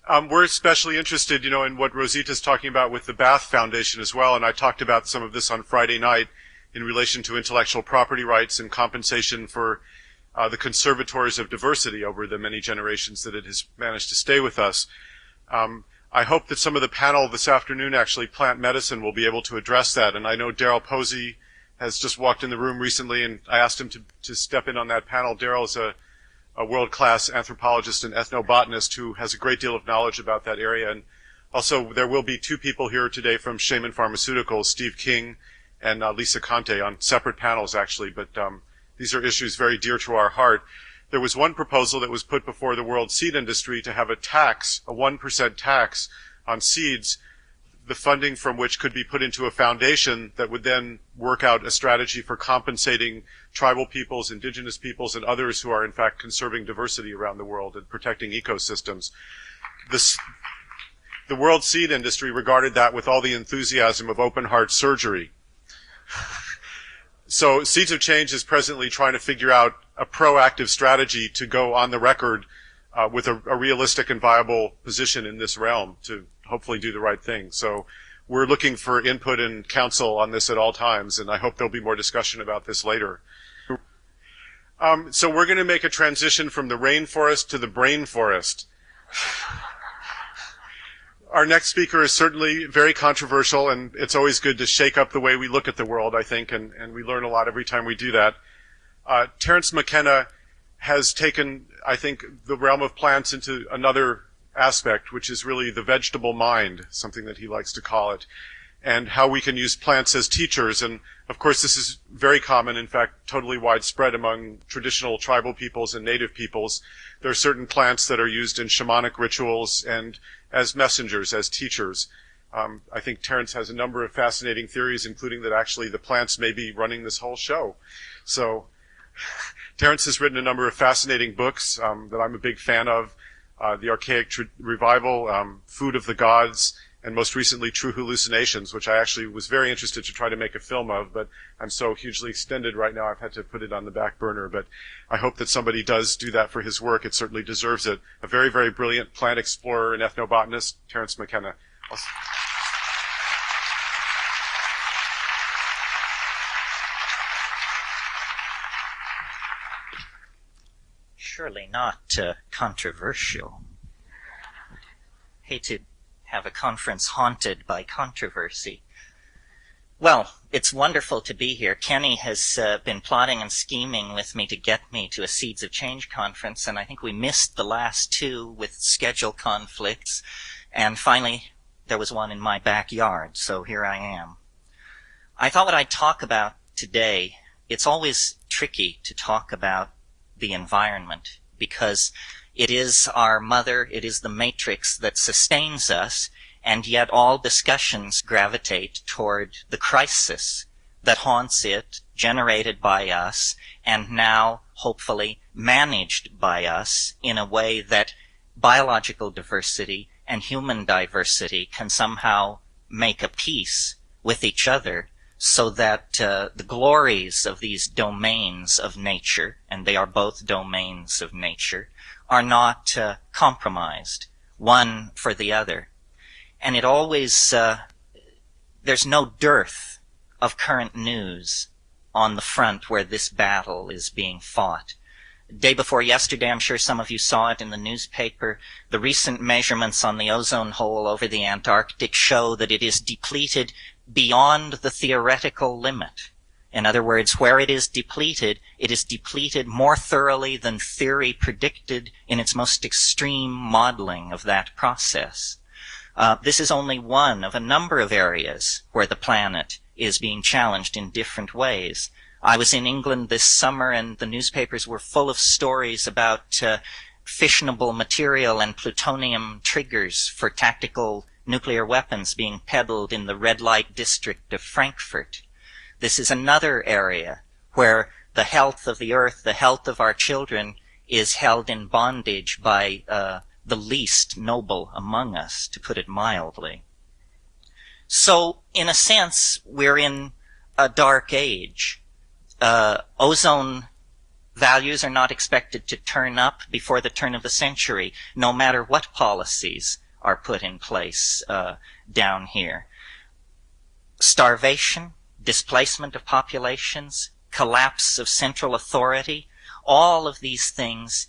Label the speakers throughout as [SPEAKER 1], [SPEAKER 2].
[SPEAKER 1] We're especially interested, in what Rosita's talking about with the Bath Foundation as well, and I talked about some of this on Friday night in relation to intellectual property rights and compensation for the conservators of diversity over the many generations that it has managed to stay with us. I hope that some of the panel this afternoon, actually plant medicine, will be able to address that, and I know Daryl Posey has just walked in the room recently, and I asked him to step in on that panel. Daryl is a world-class anthropologist and ethnobotanist who has a great deal of knowledge about that area. And also, there will be two people here today from Shaman Pharmaceuticals, Steve King and Lisa Conte, on separate panels, actually. But these are issues very dear to our heart. There was one proposal that was put before the world seed industry to have a tax, a 1% tax on seeds, the funding from which could be put into a foundation that would then work out a strategy for compensating tribal peoples, indigenous peoples, and others who are in fact conserving diversity around the world and protecting ecosystems. The world seed industry regarded that with all the enthusiasm of open heart surgery. So Seeds of Change is presently trying to figure out a proactive strategy to go on the record with a realistic and viable position in this realm to hopefully do the right thing. So we're looking for input and counsel on this at all times, and I hope there'll be more discussion about this later. So we're going to make a transition from the rainforest to the brain forest. Our next speaker is certainly very controversial, and it's always good to shake up the way we look at the world, I think, and we learn a lot every time we do that. Terence McKenna has taken, I think, the realm of plants into another aspect, which is really the vegetable mind, something that he likes to call it, and how we can use plants as teachers. And of course, this is very common, in fact, totally widespread among traditional tribal peoples and native peoples. There are certain plants that are used in shamanic rituals and as messengers, as teachers. I think Terence has a number of fascinating theories, including that actually the plants may be running this whole show. So Terence has written a number of fascinating books that I'm a big fan of. The Archaic Revival, Food of the Gods, and most recently True Hallucinations, which I actually was very interested to try to make a film of, but I'm so hugely extended right now I've had to put it on the back burner. But I hope that somebody does do that for his work. It certainly deserves it. A very, very brilliant plant explorer and ethnobotanist, Terence McKenna.
[SPEAKER 2] Surely not controversial. Hate to have a conference haunted by controversy. Well, it's wonderful to be here. Kenny has been plotting and scheming with me to get me to a Seeds of Change conference, and I think we missed the last two with schedule conflicts, and finally there was one in my backyard, so here I am. I thought what I'd talk about today, it's always tricky to talk about the environment, because it is our mother, it is the matrix that sustains us, and yet all discussions gravitate toward the crisis that haunts it, generated by us, and now hopefully managed by us in a way that biological diversity and human diversity can somehow make a peace with each other, so that the glories of these domains of nature, and they are both domains of nature, are not compromised, one for the other. And it always, there's no dearth of current news on the front where this battle is being fought. Day before yesterday, I'm sure some of you saw it in the newspaper, the recent measurements on the ozone hole over the Antarctic show that it is depleted beyond the theoretical limit. In other words, where it is depleted more thoroughly than theory predicted in its most extreme modeling of that process. This is only one of a number of areas where the planet is being challenged in different ways. I was in England this summer, and the newspapers were full of stories about fissionable material and plutonium triggers for tactical nuclear weapons being peddled in the red light district of Frankfurt. This is another area where the health of the earth, the health of our children, is held in bondage by the least noble among us, to put it mildly. So, in a sense, we're in a dark age. Ozone Values are not expected to turn up before the turn of the century, no matter what policies are put in place down here. Starvation, displacement of populations, collapse of central authority, all of these things,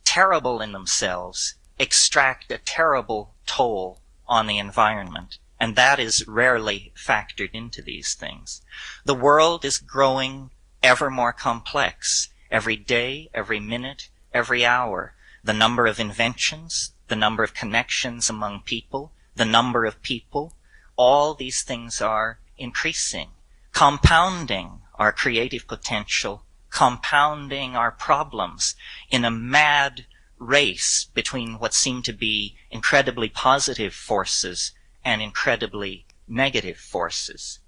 [SPEAKER 2] terrible in themselves, extract a terrible toll on the environment. And that is rarely factored into these things. The world is growing ever more complex. Every day, every minute, every hour. The number of inventions, the number of connections among people, the number of people, all these things are increasing, compounding our creative potential, compounding our problems in a mad race between what seem to be incredibly positive forces and incredibly negative forces.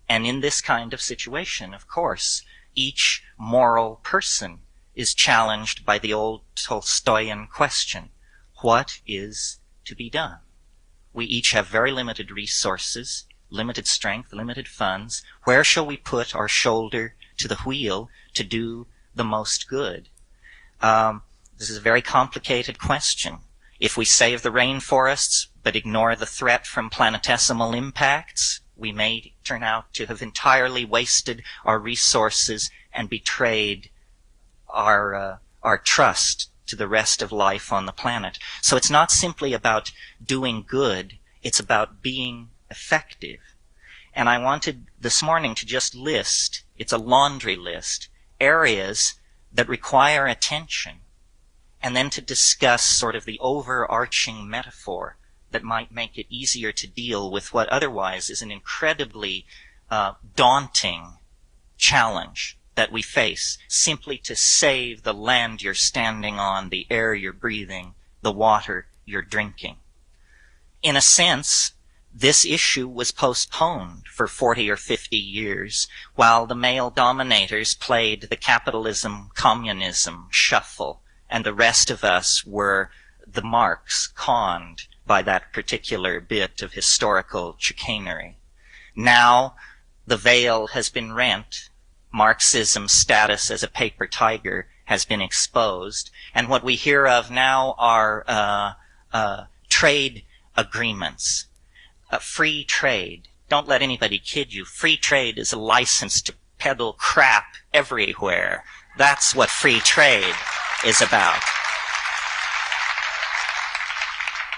[SPEAKER 2] And in this kind of situation, of course, each moral person is challenged by the old Tolstoyan question, what is to be done? We each have very limited resources, limited strength, limited funds. Where shall we put our shoulder to the wheel to do the most good? This is a very complicated question. If we save the rainforests but ignore the threat from planetesimal impacts, we may turn out to have entirely wasted our resources and betrayed our trust to the rest of life on the planet. So it's not simply about doing good, it's about being effective. And I wanted this morning to just list, it's a laundry list, areas that require attention, and then to discuss sort of the overarching metaphor that might make it easier to deal with what otherwise is an incredibly daunting challenge that we face, simply to save the land you're standing on, the air you're breathing, the water you're drinking. In a sense, this issue was postponed for 40 or 50 years while the male dominators played the capitalism-communism shuffle, and the rest of us were the marks conned by that particular bit of historical chicanery. Now, the veil has been rent. Marxism's status as a paper tiger has been exposed. And what we hear of now are trade agreements. Free trade. Don't let anybody kid you. Free trade is a license to peddle crap everywhere. That's what free trade is about.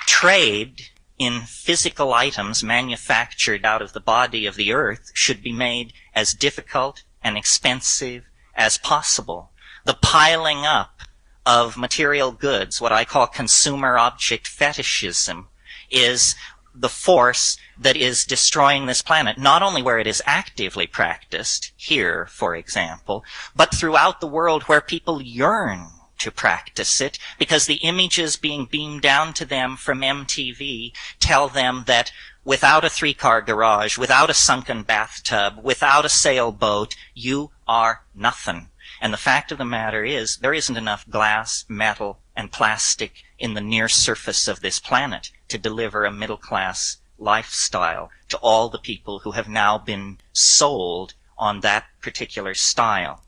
[SPEAKER 2] Trade in physical items manufactured out of the body of the earth should be made as difficult and expensive as possible. The piling up of material goods, what I call consumer object fetishism, is the force that is destroying this planet, not only where it is actively practiced, here, for example, but throughout the world where people yearn to practice it, because the images being beamed down to them from MTV tell them that without a three-car garage, without a sunken bathtub, without a sailboat, you are nothing. And the fact of the matter is, there isn't enough glass, metal, and plastic in the near surface of this planet to deliver a middle-class lifestyle to all the people who have now been sold on that particular style.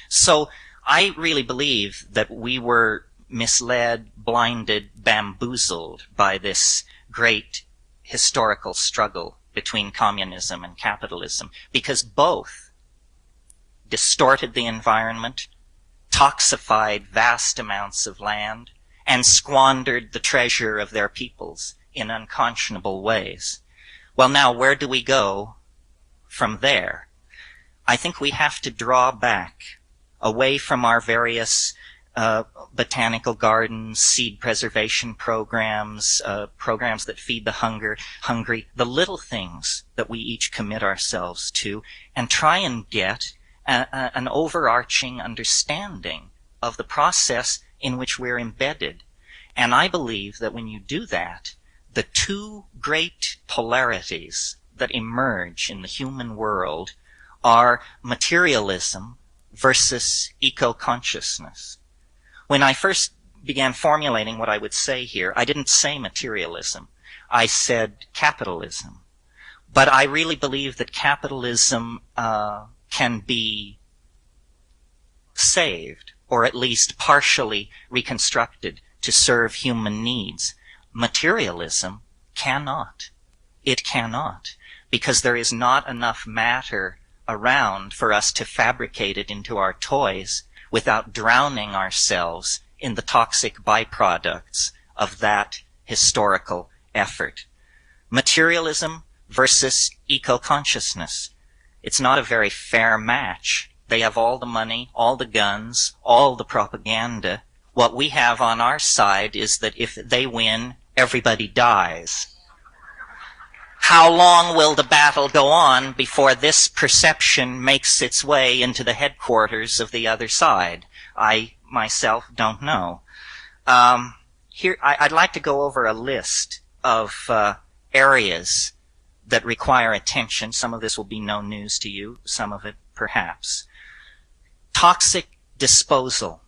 [SPEAKER 2] So I really believe that we were misled, blinded, bamboozled by this great historical struggle between communism and capitalism, because both distorted the environment, toxified vast amounts of land, and squandered the treasure of their peoples in unconscionable ways. Well, now, where do we go from there? I think we have to draw back away from our various botanical gardens, seed preservation programs, programs that feed the hungry, the little things that we each commit ourselves to, and try and get an overarching understanding of the process in which we're embedded. And I believe that when you do that, the two great polarities that emerge in the human world are materialism versus eco-consciousness. When I first began formulating what I would say here, I didn't say materialism. I said capitalism. But I really believe that capitalism can be saved, or at least partially reconstructed to serve human needs. Materialism cannot. It cannot, because there is not enough matter around for us to fabricate it into our toys without drowning ourselves in the toxic byproducts of that historical effort. Materialism versus eco-consciousness. It's not a very fair match. They have all the money, all the guns, all the propaganda. What we have on our side is that if they win, everybody dies. How long will the battle go on before this perception makes its way into the headquarters of the other side? I myself don't know. Here, I'd like to go over a list of areas that require attention. Some of this will be no news to you, some of it perhaps. Toxic disposal.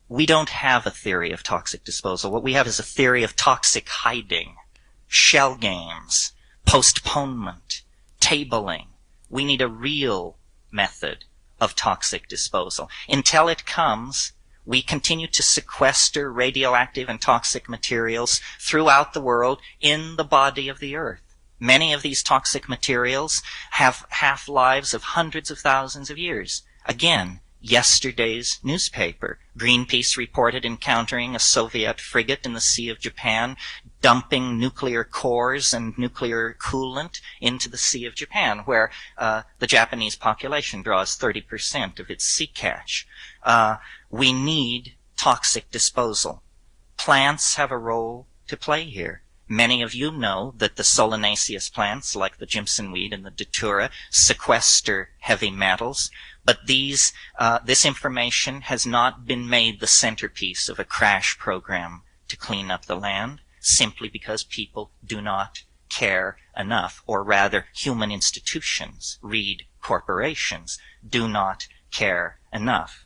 [SPEAKER 2] We don't have a theory of toxic disposal. What we have is a theory of toxic hiding, shell games, postponement, tabling. We need a real method of toxic disposal. Until it comes, we continue to sequester radioactive and toxic materials throughout the world in the body of the Earth. Many of these toxic materials have half-lives of hundreds of thousands of years. Again, yesterday's newspaper. Greenpeace reported encountering a Soviet frigate in the Sea of Japan, dumping nuclear cores and nuclear coolant into the Sea of Japan, where the Japanese population draws 30% of its sea catch. We need toxic disposal. Plants have a role to play here. Many of you know that the solanaceous plants, like the jimsonweed and the datura, sequester heavy metals, but this information has not been made the centerpiece of a crash program to clean up the land, simply because people do not care enough, or rather human institutions, read corporations, do not care enough.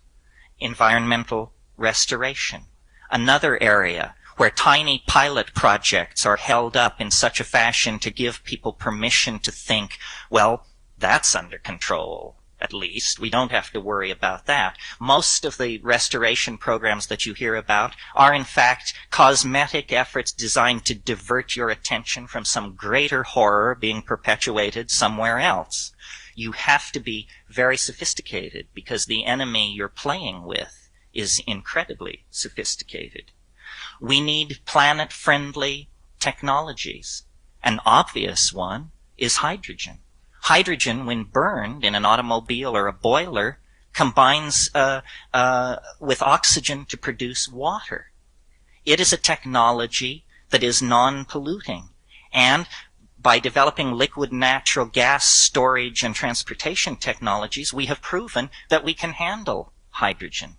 [SPEAKER 2] Environmental restoration. Another area where tiny pilot projects are held up in such a fashion to give people permission to think, well, that's under control, at least. We don't have to worry about that. Most of the restoration programs that you hear about are, in fact, cosmetic efforts designed to divert your attention from some greater horror being perpetuated somewhere else. You have to be very sophisticated because the enemy you're playing with is incredibly sophisticated. We need planet-friendly technologies. An obvious one is hydrogen. Hydrogen, when burned in an automobile or a boiler, combines with oxygen to produce water. It is a technology that is non-polluting. And by developing liquid natural gas storage and transportation technologies, we have proven that we can handle hydrogen.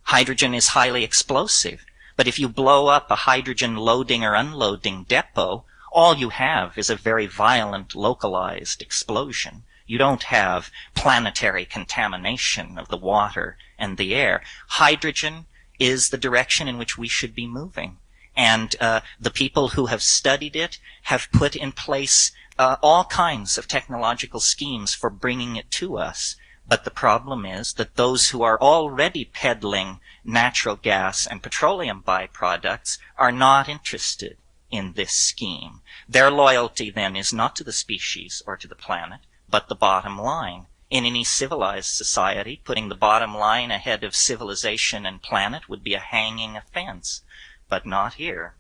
[SPEAKER 2] Hydrogen is highly explosive. But if you blow up a hydrogen loading or unloading depot, all you have is a very violent, localized explosion. You don't have planetary contamination of the water and the air. Hydrogen is the direction in which we should be moving. And the people who have studied it have put in place all kinds of technological schemes for bringing it to us. But the problem is that those who are already peddling natural gas and petroleum byproducts are not interested in this scheme. Their loyalty then is not to the species or to the planet, but the bottom line. In any civilized society, putting the bottom line ahead of civilization and planet would be a hanging offense, but not here.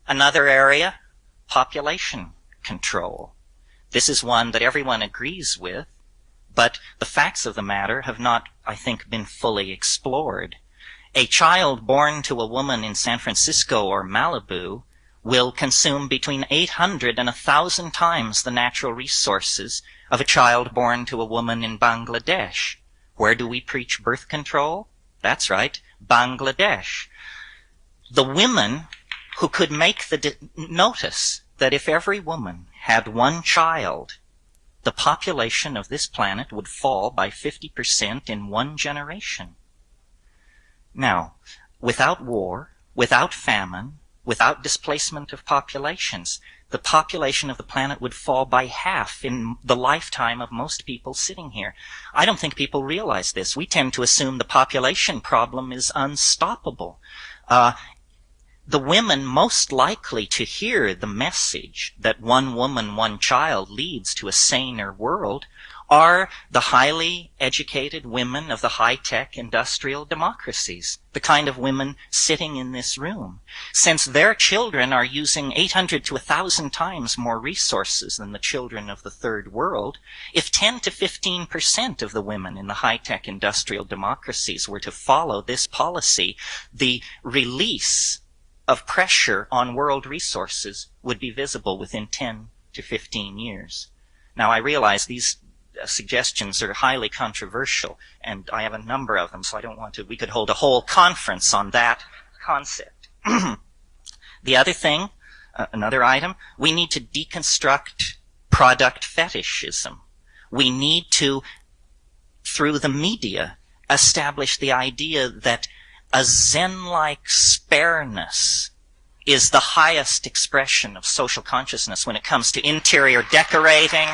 [SPEAKER 2] Another area, population control. This is one that everyone agrees with, but the facts of the matter have not, I think, been fully explored. A child born to a woman in San Francisco or Malibu will consume between 800 and 1,000 times the natural resources of a child born to a woman in Bangladesh. Where do we preach birth control? That's right, Bangladesh. The women who could make the notice that if every woman had one child, the population of this planet would fall by 50% in one generation. Now, without war, without famine, without displacement of populations, the population of the planet would fall by half in the lifetime of most people sitting here. I don't think people realize this. We tend to assume the population problem is unstoppable. The women most likely to hear the message that one woman, one child leads to a saner world are the highly educated women of the high-tech industrial democracies, the kind of women sitting in this room. Since their children are using 800 to 1,000 times more resources than the children of the third world, if 10 to 15% of the women in the high-tech industrial democracies were to follow this policy, the release of pressure on world resources would be visible within 10 to 15 years. Now, I realize these suggestions are highly controversial, and I have a number of them, so I don't want to. We could hold a whole conference on that concept. The other thing, another item, we need to deconstruct product fetishism. We need to, through the media, establish the idea that a Zen-like spareness is the highest expression of social consciousness when it comes to interior decorating,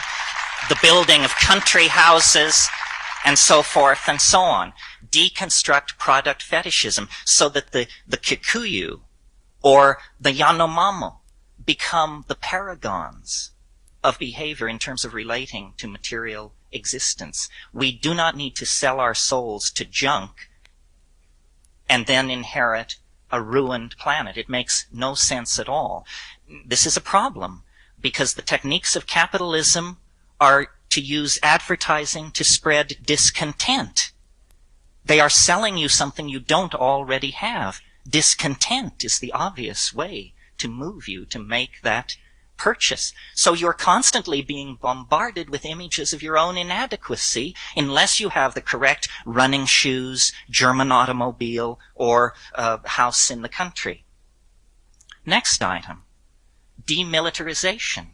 [SPEAKER 2] the building of country houses, and so forth and so on. Deconstruct product fetishism so that the Kikuyu or the Yanomamo become the paragons of behavior in terms of relating to material existence. We do not need to sell our souls to junk and then inherit a ruined planet. It makes no sense at all. This is a problem because the techniques of capitalism are to use advertising to spread discontent. They are selling you something you don't already have. Discontent is the obvious way to move you to make that purchase. So you're constantly being bombarded with images of your own inadequacy unless you have the correct running shoes, German automobile, or house in the country. Next item, demilitarization.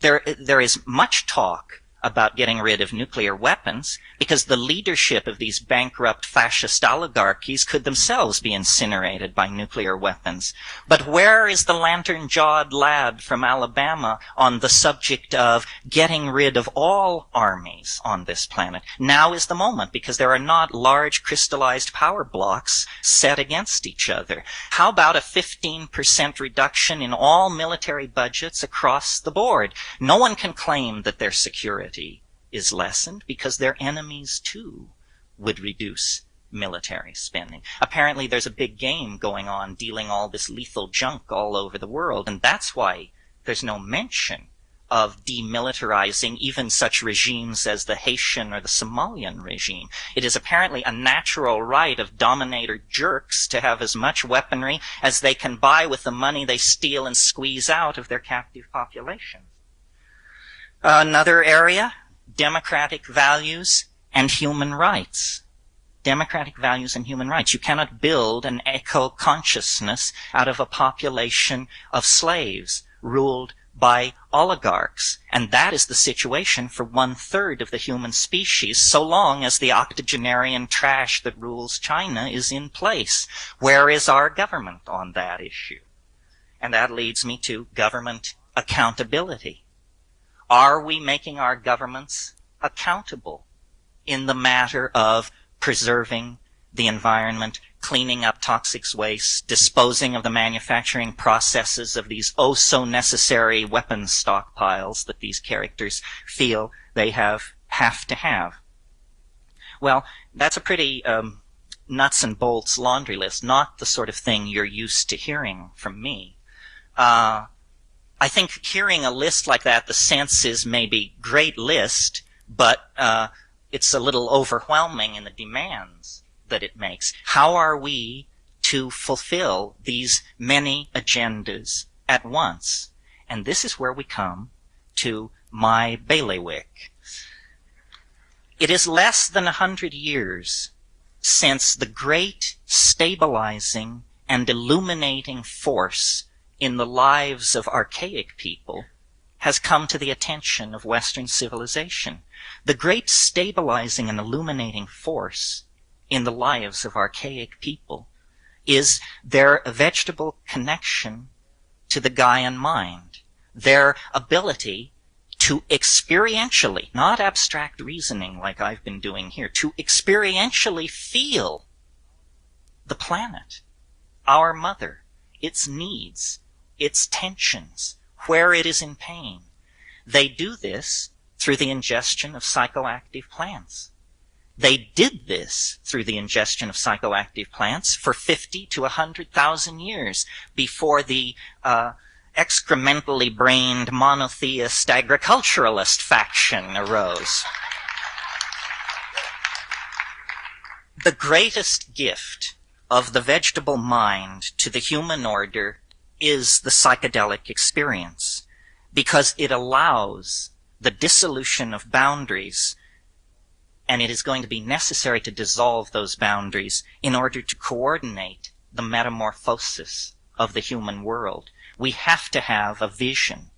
[SPEAKER 2] There is much talk about getting rid of nuclear weapons because the leadership of these bankrupt fascist oligarchies could themselves be incinerated by nuclear weapons. But where is the lantern-jawed lad from Alabama on the subject of getting rid of all armies on this planet? Now is the moment because there are not large crystallized power blocks set against each other. How about a 15% reduction in all military budgets across the board? No one can claim that their security is lessened because their enemies too would reduce military spending. Apparently there's a big game going on dealing all this lethal junk all over the world, and that's why there's no mention of demilitarizing even such regimes as the Haitian or the Somalian regime. It is apparently a natural right of dominator jerks to have as much weaponry as they can buy with the money they steal and squeeze out of their captive populations. Another area, democratic values and human rights. Democratic values and human rights. You cannot build an eco-consciousness out of a population of slaves ruled by oligarchs. And that is the situation for 1/3 of the human species, so long as the octogenarian trash that rules China is in place. Where is our government on that issue? And that leads me to government accountability. Are we making our governments accountable in the matter of preserving the environment, cleaning up toxic waste, disposing of the manufacturing processes of these oh-so-necessary weapons stockpiles that these characters feel they have to have? Well, that's a pretty nuts and bolts laundry list, not the sort of thing you're used to hearing from me. I think hearing a list like that, the sense is maybe great list, but it's a little overwhelming in the demands that it makes. How are we to fulfill these many agendas at once? And this is where we come to my bailiwick. It is less than 100 years since the great stabilizing and illuminating force in the lives of archaic people has come to the attention of Western civilization. The great stabilizing and illuminating force in the lives of archaic people is their vegetable connection to the Gaian mind. their ability to experientially, not abstract reasoning like I've been doing here, to experientially feel the planet, our mother, its needs, its tensions, where it is in pain. They do this through the ingestion of psychoactive plants. They did this through the ingestion of psychoactive plants for 50 to 100,000 years before the excrementally brained monotheist agriculturalist faction arose. The greatest gift of the vegetable mind to the human order is the psychedelic experience, because it allows the dissolution of boundaries, and it is going to be necessary to dissolve those boundaries in order to coordinate the metamorphosis of the human world. We have to have a vision.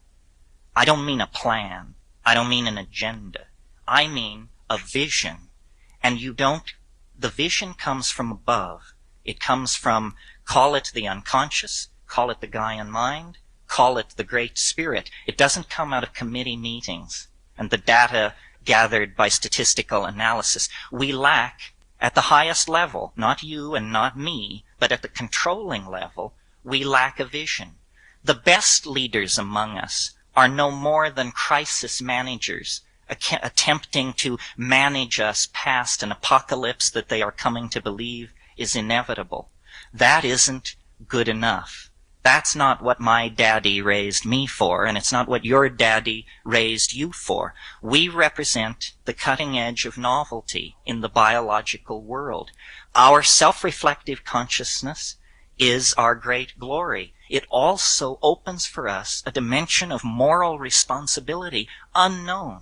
[SPEAKER 2] I don't mean a plan. I don't mean an agenda. I mean a vision. And the vision comes from above. It comes from, call it the unconscious, call it the Gaian Mind, call it the Great Spirit. It doesn't come out of committee meetings and the data gathered by statistical analysis. We lack, at the highest level, not you and not me, but at the controlling level, we lack a vision. The best leaders among us are no more than crisis managers, attempting to manage us past an apocalypse that they are coming to believe is inevitable. That isn't good enough. That's not what my daddy raised me for, and it's not what your daddy raised you for. We represent the cutting edge of novelty in the biological world. Our self-reflective consciousness is our great glory. It also opens for us a dimension of moral responsibility unknown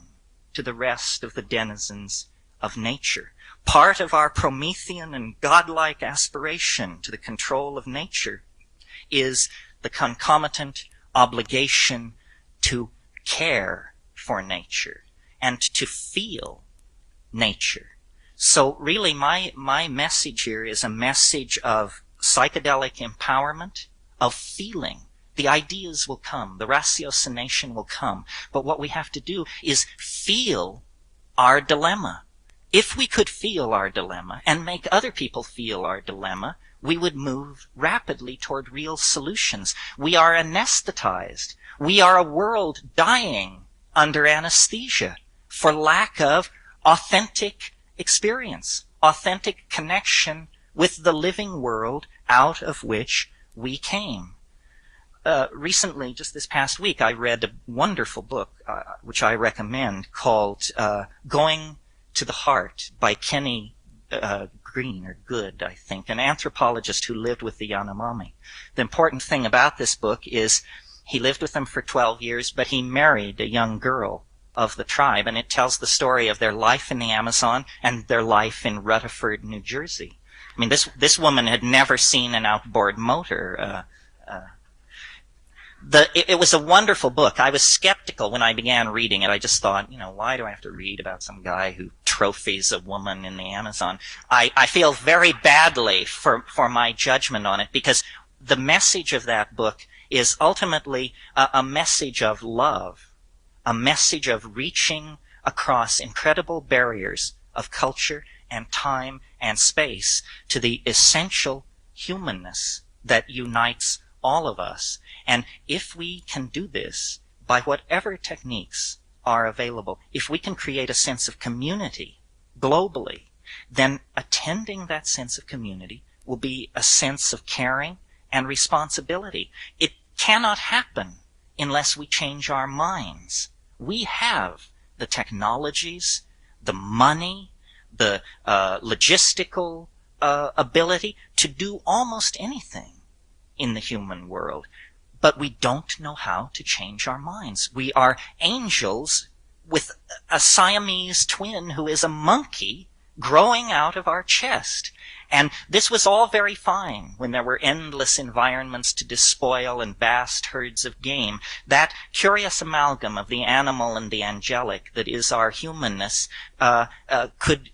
[SPEAKER 2] to the rest of the denizens of nature. Part of our Promethean and godlike aspiration to the control of nature is the concomitant obligation to care for nature and to feel nature. So really my message here is a message of psychedelic empowerment, of feeling. The ideas will come, the ratiocination will come, but what we have to do is feel our dilemma. If we could feel our dilemma and make other people feel our dilemma, we would move rapidly toward real solutions. We are anesthetized. We are a world dying under anesthesia for lack of authentic experience, authentic connection with the living world out of which we came. Recently, just this past week, I read a wonderful book, which I recommend, called Going to the Heart by Kenny Green, or Good, I think, an anthropologist who lived with the Yanomami. The important thing about this book is he lived with them for 12 years, but he married a young girl of the tribe, and it tells the story of their life in the Amazon and their life in Rutherford, New Jersey. I mean, this woman had never seen an outboard motor. It was a wonderful book. I was skeptical when I began reading it. I just thought, why do I have to read about some guy who trophies a woman in the Amazon? I feel very badly for my judgment on it, because the message of that book is ultimately a message of love, a message of reaching across incredible barriers of culture and time and space to the essential humanness that unites all of us. And if we can do this by whatever techniques are available, if we can create a sense of community globally, then attending that sense of community will be a sense of caring and responsibility. It cannot happen unless we change our minds. We have the technologies, the money, the logistical ability to do almost anything in the human world, but we don't know how to change our minds. We are angels with a Siamese twin who is a monkey growing out of our chest. And this was all very fine when there were endless environments to despoil and vast herds of game. That curious amalgam of the animal and the angelic that is our humanness could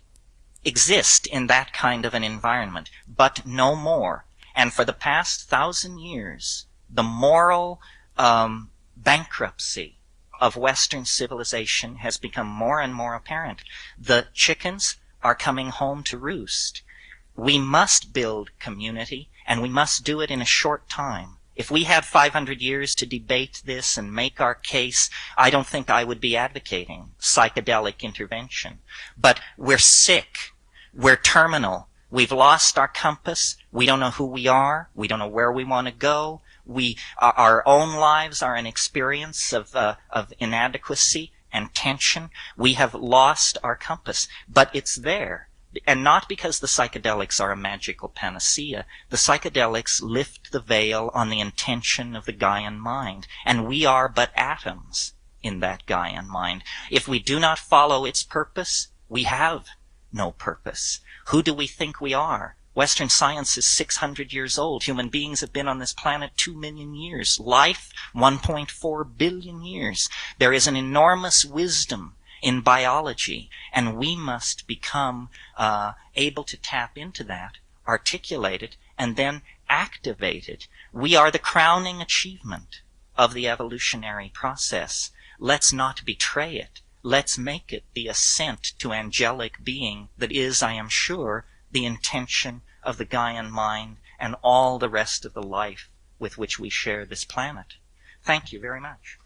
[SPEAKER 2] exist in that kind of an environment, but no more. And for the past 1,000 years, the moral bankruptcy of Western civilization has become more and more apparent. The chickens are coming home to roost. We must build community, and we must do it in a short time. If we had 500 years to debate this and make our case, I don't think I would be advocating psychedelic intervention. But we're sick. We're terminal. We've lost our compass. We don't know who we are. We don't know where we want to go. Our own lives are an experience of inadequacy and tension. We have lost our compass, but it's there. And not because the psychedelics are a magical panacea. The psychedelics lift the veil on the intention of the Gaian mind, and we are but atoms in that Gaian mind. If we do not follow its purpose, we have no purpose. Who do we think we are? Western science is 600 years old. Human beings have been on this planet 2 million years. Life, 1.4 billion years. There is an enormous wisdom in biology, and we must become able to tap into that, articulate it, and then activate it. We are the crowning achievement of the evolutionary process. Let's not betray it. Let's make it the ascent to angelic being that is, I am sure, the intention of the Gaian mind and all the rest of the life with which we share this planet. Thank you very much.